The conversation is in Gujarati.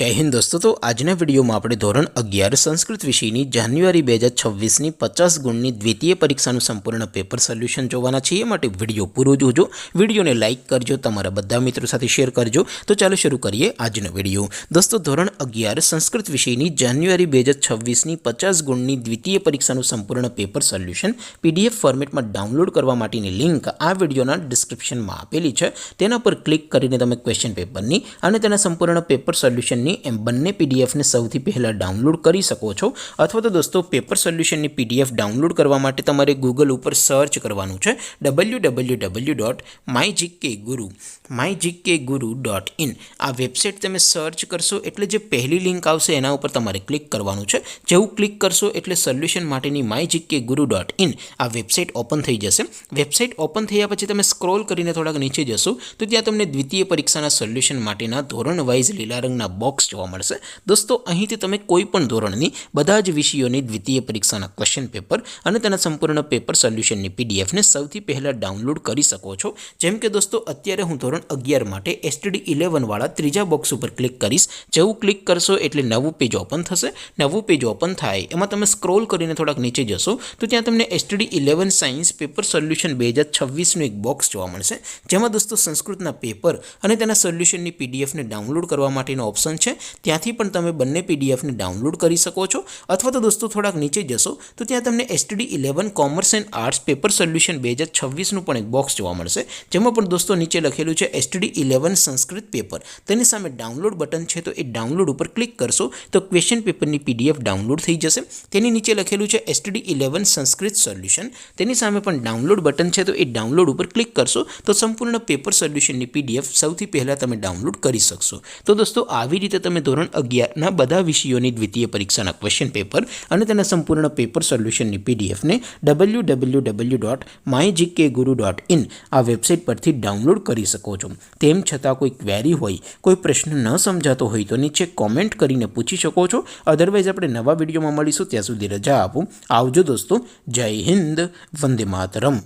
जय हिंद दोस्तों। तो आजना विडियो में આપણે ધોરણ 11 સંસ્કૃત વિષયની જાન્યુઆરી 2026ની 50 ગુણની દ્વિતીય પરીક્ષાનું સંપૂર્ણ પેપર સોલ્યુશન જોવાના છીએ। માટે વિડિયો પૂરો જોજો, વિડિયોને લાઈક કરજો, તમારા બધા મિત્રો સાથે શેર કરજો। તો ચાલો શરૂ કરીએ આજનો વિડિયો। દોસ્તો ધોરણ 11 સંસ્કૃત વિષયની જાન્યુઆરી 2026ની 50 ગુણની દ્વિતીય પરીક્ષાનું સંપૂર્ણ પેપર સોલ્યુશન પીડીએફ ફોર્મેટમાં ડાઉનલોડ કરવા માટેની લિંક આ વિડિયોના ડિસ્ક્રિપ્શનમાં આપેલી છે। તેના પર ક્લિક કરીને તમે ક્વેશ્ચન પેપરની અને તેના સંપૂર્ણ પેપર સોલ્યુશન एम बने पीडीएफ ने सौथी पहला डाउनलॉड करी सको छो। अथवा तो दोस्तों पेपर सोल्यूशन पीडीएफ डाउनलॉड करवा माटे तमारे गूगल पर सर्च करवानुं छे www.mygkguru.in आ वेबसाइट तमे सर्च करशो एटले जे पहली लिंक आवशे एना उपर तमारे क्लिक करवानुं छे। जेवुं क्लिक करशो एटले सोल्यूशन माटेनी mygkguru.in आ वेबसाइट ओपन थई जशे। वेबसाइट ओपन थया पछी तमे स्क्रॉल करीने थोड़ा नीचे जशो तो त्यां तमने द्वितीय परीक्षाना सोल्यूशन माटेना धोरण वाइज लीला रंगना बॉक्स जोवा मळशे। दोस्तों અહીંથી તમે કોઈ પણ ધોરણની બધા જ વિષયોની દ્વિતીય પરીક્ષાના ક્વેશ્ચન પેપર અને તેના સંપૂર્ણ પેપર સોલ્યુશનની પીડીએફ ને સૌથી પહેલા ડાઉનલોડ કરી શકો છો। જેમ કે દોસ્તો અત્યારે હું ધોરણ 11 માટે એસટીડી 11 વાળા ત્રીજા બોક્સ ઉપર ક્લિક કરીશ। જેવું ક્લિક કરશો એટલે નવું પેજ ઓપન થશે। નવું પેજ ઓપન થાય એમાં તમે સ્ક્રોલ કરીને થોડાક નીચે જશો તો ત્યાં તમને એસટીડી 11 સાયન્સ પેપર સોલ્યુશન 2026 નું એક બોક્સ જોવા મળશે। જેમાં દોસ્તો સંસ્કૃતના પેપર અને તેના સોલ્યુશનની પીડીએફ ને ડાઉનલોડ કરવા માટેનો ऑप्शन है। त्याथी पण तमे बंने पीडीएफ ने डाउनलॉड करी सको छो। अथवा तो दोस्तों थोड़ा नीचे जशो तो त्यां तमने STD 11 commerce and arts paper solution 2026 નું પણ એક બોક્સ જોવા મળશે। જેમાં પણ દોસ્તો નીચે લખેલું છે એસટીડી 11 સંસ્કૃત પેપર, તેની સામે ડાઉનલોડ બટન છે તો એ ડાઉનલોડ ઉપર ક્લિક કરશો તો ક્વેશ્ચન પેપરની પીડીએફ ડાઉનલોડ થઈ જશે। તેની નીચે લખેલું છે એસટીડી 11 સંસ્કૃત સોલ્યુશન, તેની સામે પણ ડાઉનલોડ બટન છે તો એ ડાઉનલોડ ઉપર ક્લિક કરશો તો સંપૂર્ણ પેપર સોલ્યુશનની પીડીએફ સૌથી પહેલા તમે ડાઉનલોડ કરી શકશો। તો દોસ્તો આવી રીતે તમે ધોરણ 11 ના બધા વિષયોની દ્વિતીય પરીક્ષાના ક્વેશ્ચન પેપર અને તેના સંપૂર્ણ પેપર સોલ્યુશનની પીડીએફ ને www.mygkguru.in આ વેબસાઇટ પરથી ડાઉનલોડ કરી શકો છો। તેમ છતાં કોઈ ક્વેરી હોય, કોઈ પ્રશ્ન ન સમજાતો હોય તો નીચે કોમેન્ટ કરીને પૂછી શકો છો। અધરવાઇઝ આપણે નવા વિડીયોમાં મળીશું, ત્યાં સુધી રજા આપો। આવજો દોસ્તો, જય હિન્દ, વંદે માતરમ।